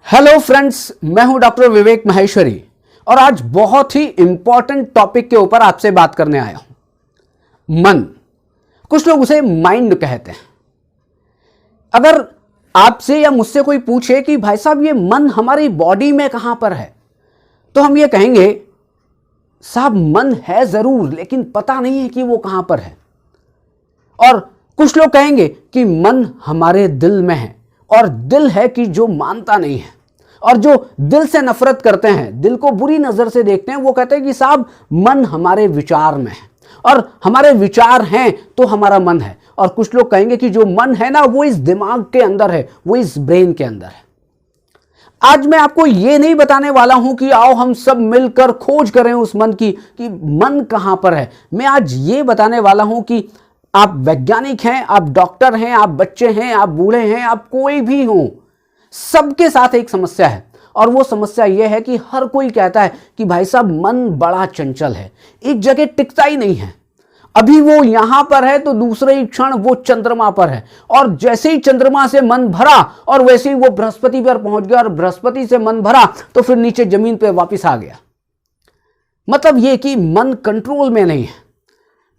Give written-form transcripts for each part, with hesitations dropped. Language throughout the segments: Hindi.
हेलो फ्रेंड्स, मैं हूं डॉक्टर विवेक महेश्वरी और आज बहुत ही इंपॉर्टेंट टॉपिक के ऊपर आपसे बात करने आया हूं। मन, कुछ लोग उसे माइंड कहते हैं। अगर आपसे या मुझसे कोई पूछे कि भाई साहब ये मन हमारी बॉडी में कहां पर है, तो हम ये कहेंगे साहब मन है जरूर, लेकिन पता नहीं है कि वो कहां पर है। और कुछ लोग कहेंगे कि मन हमारे दिल में है, और दिल है कि जो मानता नहीं है और जो दिल से नफरत करते हैं, दिल को बुरी नजर से देखते हैं, वो कहते हैं कि साहब मन हमारे विचार में है और हमारे विचार हैं तो हमारा मन है। और कुछ लोग कहेंगे कि जो मन है ना, वो इस दिमाग के अंदर है, वो इस ब्रेन के अंदर है। आज मैं आपको ये नहीं बताने वाला हूं कि आओ हम सब मिलकर खोज करें उस मन की कि मन कहां पर है। मैं आज ये बताने वाला हूं कि आप वैज्ञानिक हैं, आप डॉक्टर हैं, आप बच्चे हैं, आप बूढ़े हैं, आप कोई भी हो, सबके साथ एक समस्या है। और वो समस्या यह है कि हर कोई कहता है कि भाई साहब मन बड़ा चंचल है, एक जगह टिकता ही नहीं है। अभी वो यहां पर है तो दूसरे ही क्षण वो चंद्रमा पर है, और जैसे ही चंद्रमा से मन भरा और वैसे ही वो बृहस्पति पर पहुंच गया, और बृहस्पति से मन भरा तो फिर नीचे जमीन पर वापिस आ गया। मतलब ये कि मन कंट्रोल में नहीं है।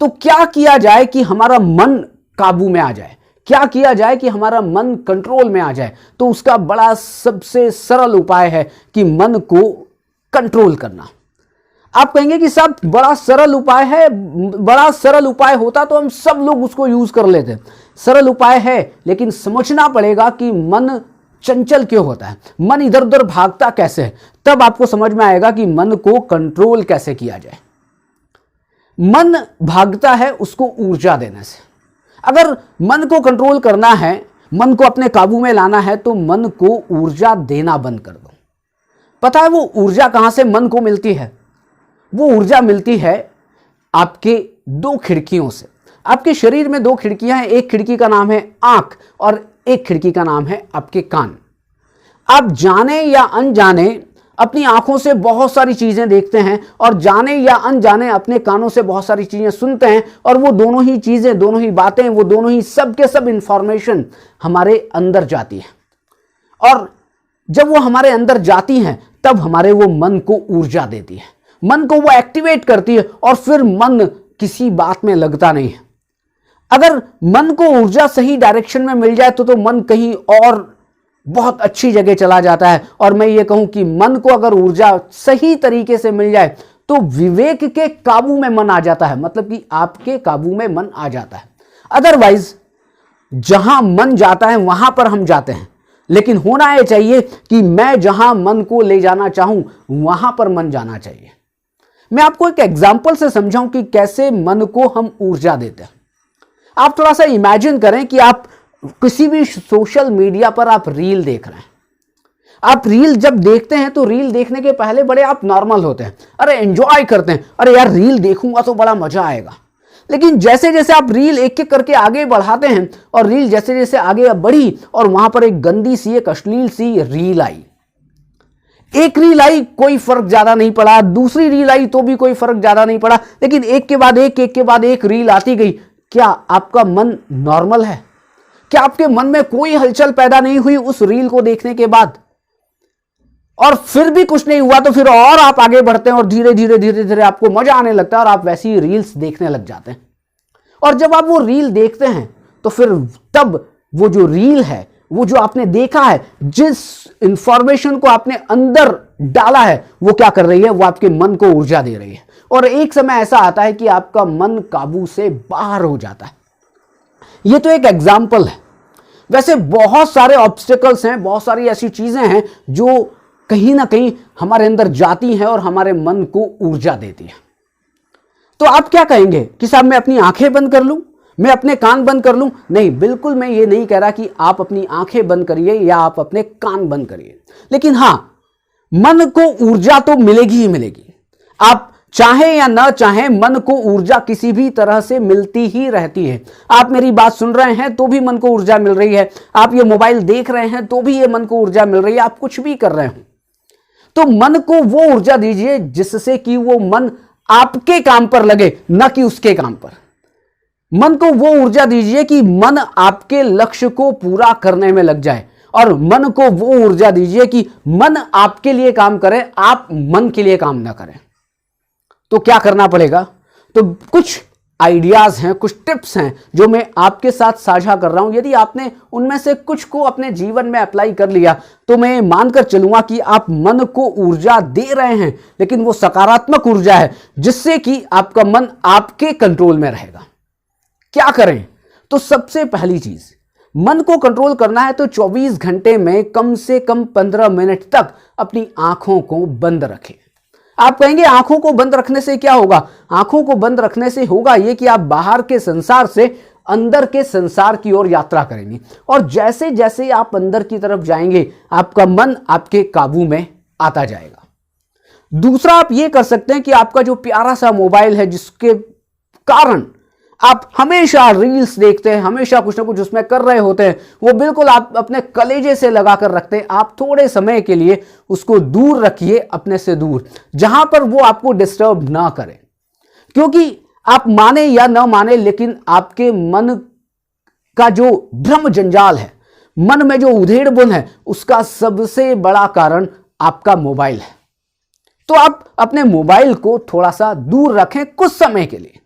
तो क्या किया जाए कि हमारा मन काबू में आ जाए, क्या किया जाए कि हमारा मन कंट्रोल में आ जाए? तो उसका बड़ा सबसे सरल उपाय है कि मन को कंट्रोल करना। आप कहेंगे कि साहब बड़ा सरल उपाय है, बड़ा सरल उपाय होता तो हम सब लोग उसको यूज कर लेते। सरल उपाय है, लेकिन समझना पड़ेगा कि मन चंचल क्यों होता है, मन इधर उधर भागता कैसे है। तब आपको समझ में आएगा कि मन को कंट्रोल कैसे किया जाए। मन भागता है उसको ऊर्जा देने से। अगर मन को कंट्रोल करना है, मन को अपने काबू में लाना है, तो मन को ऊर्जा देना बंद कर दो। पता है वो ऊर्जा कहां से मन को मिलती है? वो ऊर्जा मिलती है आपके दो खिड़कियों से। आपके शरीर में दो खिड़कियां हैं, एक खिड़की का नाम है आंख और एक खिड़की का नाम है आपके कान। आप जाने या अनजाने अपनी आंखों से बहुत सारी चीजें देखते हैं और जाने या अनजाने अपने कानों से बहुत सारी चीजें सुनते हैं, और वो दोनों ही चीजें, दोनों ही बातें, वो दोनों ही सब के सब इंफॉर्मेशन हमारे अंदर जाती है। और जब वो हमारे अंदर जाती हैं तब हमारे वो मन को ऊर्जा देती है, मन को वो एक्टिवेट करती है, और फिर मन किसी बात में लगता नहीं है। अगर मन को ऊर्जा सही डायरेक्शन में मिल जाए तो मन कहीं और बहुत अच्छी जगह चला जाता है। और मैं ये कहूं कि मन को अगर ऊर्जा सही तरीके से मिल जाए तो विवेक के काबू में मन आ जाता है, मतलब कि आपके काबू में मन आ जाता है। अदरवाइज जहां मन जाता है वहां पर हम जाते हैं, लेकिन होना यह चाहिए कि मैं जहां मन को ले जाना चाहूं वहां पर मन जाना चाहिए। मैं आपको एक एग्जाम्पल से समझाऊं कि कैसे मन को हम ऊर्जा देते हैं। आप थोड़ा सा इमेजिन करें कि आप किसी भी सोशल मीडिया पर आप रील देख रहे हैं। आप रील जब देखते हैं तो रील देखने के पहले बड़े आप नॉर्मल होते हैं, अरे एंजॉय करते हैं, अरे यार रील देखूंगा तो बड़ा मजा आएगा। लेकिन जैसे जैसे आप रील एक एक करके आगे बढ़ाते हैं और रील जैसे जैसे आगे बढ़ी और वहां पर एक गंदी सी, एक अश्लील सी रील आई, एक रील आई, कोई फर्क ज्यादा नहीं पड़ा, दूसरी रील आई तो भी कोई फर्क ज्यादा नहीं पड़ा, लेकिन एक के बाद एक रील आती गई। क्या आपका मन नॉर्मल है? क्या आपके मन में कोई हलचल पैदा नहीं हुई उस रील को देखने के बाद? और फिर भी कुछ नहीं हुआ तो फिर और आप आगे बढ़ते हैं और धीरे धीरे धीरे धीरे आपको मजा आने लगता है और आप वैसी रील्स देखने लग जाते हैं। और जब आप वो रील देखते हैं तो फिर तब वो जो रील है, वो जो आपने देखा है, जिस इंफॉर्मेशन को आपने अंदर डाला है, वो क्या कर रही है? वो आपके मन को ऊर्जा दे रही है। और एक समय ऐसा आता है कि आपका मन काबू से बाहर हो जाता है। ये तो एक एग्जाम्पल है। वैसे बहुत सारे ऑब्स्टिकल्स हैं, बहुत सारी ऐसी चीजें हैं जो कहीं ना कहीं हमारे अंदर जाती हैं और हमारे मन को ऊर्जा देती है। तो आप क्या कहेंगे कि साहब मैं अपनी आंखें बंद कर लूं, मैं अपने कान बंद कर लूं? नहीं, बिल्कुल मैं ये नहीं कह रहा कि आप अपनी आंखें बंद करिए या आप अपने कान बंद करिए, लेकिन हां, मन को ऊर्जा तो मिलेगी ही मिलेगी। आप चाहे या ना चाहे, मन को ऊर्जा किसी भी तरह से मिलती ही रहती है। आप मेरी बात सुन रहे हैं तो भी मन को ऊर्जा मिल रही है, आप ये मोबाइल देख रहे हैं तो भी ये मन को ऊर्जा मिल रही है, आप कुछ भी कर रहे हो तो मन को वो ऊर्जा दीजिए जिससे कि वो मन आपके काम पर लगे, न कि उसके काम पर। मन को वो ऊर्जा दीजिए कि मन आपके लक्ष्य को पूरा करने में लग जाए और मन को वो ऊर्जा दीजिए कि मन आपके लिए काम करे, आप मन के लिए काम ना करें। तो क्या करना पड़ेगा? तो कुछ आइडियाज हैं, कुछ टिप्स हैं जो मैं आपके साथ साझा कर रहा हूं। यदि आपने उनमें से कुछ को अपने जीवन में अप्लाई कर लिया तो मैं मानकर चलूंगा कि आप मन को ऊर्जा दे रहे हैं, लेकिन वो सकारात्मक ऊर्जा है जिससे कि आपका मन आपके कंट्रोल में रहेगा। क्या करें? तो सबसे पहली चीज, मन को कंट्रोल करना है तो 24 घंटे में कम से कम 15 मिनट तक अपनी आंखों को बंद रखें। आप कहेंगे आंखों को बंद रखने से क्या होगा? आंखों को बंद रखने से होगा यह कि आप बाहर के संसार से अंदर के संसार की ओर यात्रा करेंगे, और जैसे जैसे आप अंदर की तरफ जाएंगे आपका मन आपके काबू में आता जाएगा। दूसरा, आप यह कर सकते हैं कि आपका जो प्यारा सा मोबाइल है जिसके कारण आप हमेशा रील्स देखते हैं, हमेशा कुछ ना कुछ उसमें कर रहे होते हैं, वो बिल्कुल आप अपने कलेजे से लगा कर रखते हैं। आप थोड़े समय के लिए उसको दूर रखिए, अपने से दूर, जहां पर वो आपको डिस्टर्ब ना करे। क्योंकि आप माने या ना माने, लेकिन आपके मन का जो भ्रम जंजाल है, मन में जो उधेड़ बुन है, उसका सबसे बड़ा कारण आपका मोबाइल है। तो आप अपने मोबाइल को थोड़ा सा दूर रखें कुछ समय के लिए।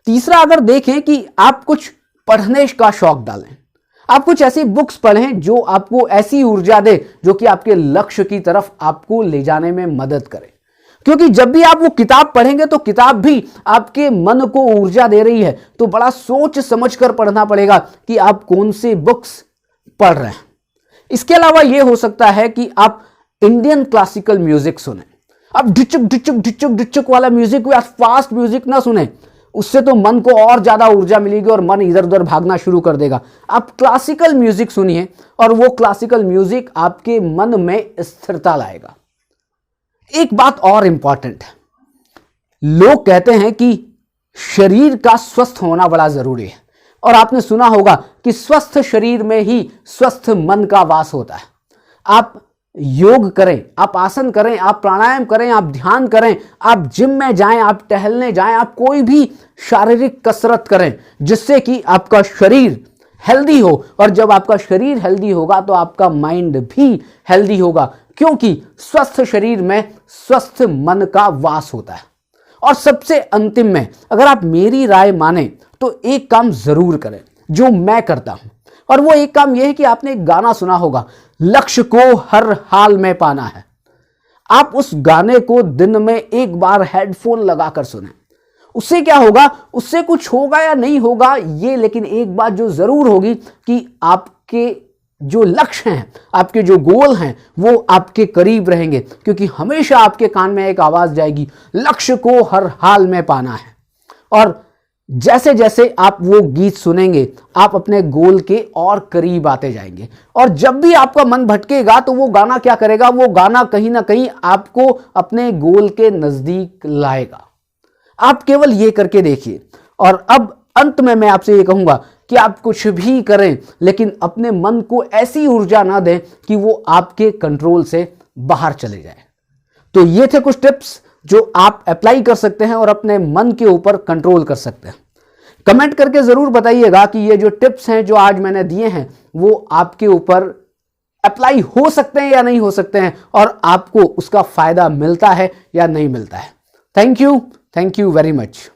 तीसरा, अगर देखें कि आप कुछ पढ़ने का शौक डालें, आप कुछ ऐसी बुक्स पढ़ें जो आपको ऐसी ऊर्जा दे जो कि आपके लक्ष्य की तरफ आपको ले जाने में मदद करे। क्योंकि जब भी आप वो किताब पढ़ेंगे तो किताब भी आपके मन को ऊर्जा दे रही है, तो बड़ा सोच समझ कर पढ़ना पड़ेगा कि आप कौन सी बुक्स पढ़ रहे हैं। इसके अलावा यह हो सकता है कि आप इंडियन क्लासिकल म्यूजिक सुने। आप ढिचुक ढिचुक ढिचुक ढिचुक वाला म्यूजिक या फास्ट म्यूजिक ना सुने, उससे तो मन को और ज्यादा ऊर्जा मिलेगी और मन इधर उधर भागना शुरू कर देगा। आप क्लासिकल म्यूजिक सुनिए और वो क्लासिकल म्यूजिक आपके मन में स्थिरता लाएगा। एक बात और इंपॉर्टेंट है, लोग कहते हैं कि शरीर का स्वस्थ होना बड़ा जरूरी है, और आपने सुना होगा कि स्वस्थ शरीर में ही स्वस्थ मन का वास होता है। आप योग करें, आप आसन करें, आप प्राणायाम करें, आप ध्यान करें, आप जिम में जाएं, आप टहलने जाएं, आप कोई भी शारीरिक कसरत करें जिससे कि आपका शरीर हेल्दी हो। और जब आपका शरीर हेल्दी होगा तो आपका माइंड भी हेल्दी होगा, क्योंकि स्वस्थ शरीर में स्वस्थ मन का वास होता है। और सबसे अंतिम में, अगर आप मेरी राय माने तो एक काम जरूर करें जो मैं करता हूं, और वो एक काम यह है कि आपने एक गाना सुना होगा, लक्ष्य को हर हाल में पाना है। आप उस गाने को दिन में एक बार हेडफोन लगाकर सुने। उससे क्या होगा? उससे कुछ होगा या नहीं होगा ये, लेकिन एक बात जो जरूर होगी कि आपके जो लक्ष्य हैं, आपके जो गोल हैं, वो आपके करीब रहेंगे, क्योंकि हमेशा आपके कान में एक आवाज जाएगी, लक्ष्य को हर हाल में पाना है। और जैसे जैसे आप वो गीत सुनेंगे आप अपने गोल के और करीब आते जाएंगे। और जब भी आपका मन भटकेगा तो वो गाना क्या करेगा? वो गाना कहीं ना कहीं आपको अपने गोल के नजदीक लाएगा। आप केवल ये करके देखिए। और अब अंत में मैं आपसे ये कहूंगा कि आप कुछ भी करें, लेकिन अपने मन को ऐसी ऊर्जा ना दें कि वो आपके कंट्रोल से बाहर चले जाए। तो ये थे कुछ टिप्स जो आप अप्लाई कर सकते हैं और अपने मन के ऊपर कंट्रोल कर सकते हैं। कमेंट करके जरूर बताइएगा कि ये जो टिप्स हैं जो आज मैंने दिए हैं वो आपके ऊपर अप्लाई हो सकते हैं या नहीं हो सकते हैं, और आपको उसका फायदा मिलता है या नहीं मिलता है। Thank you very much.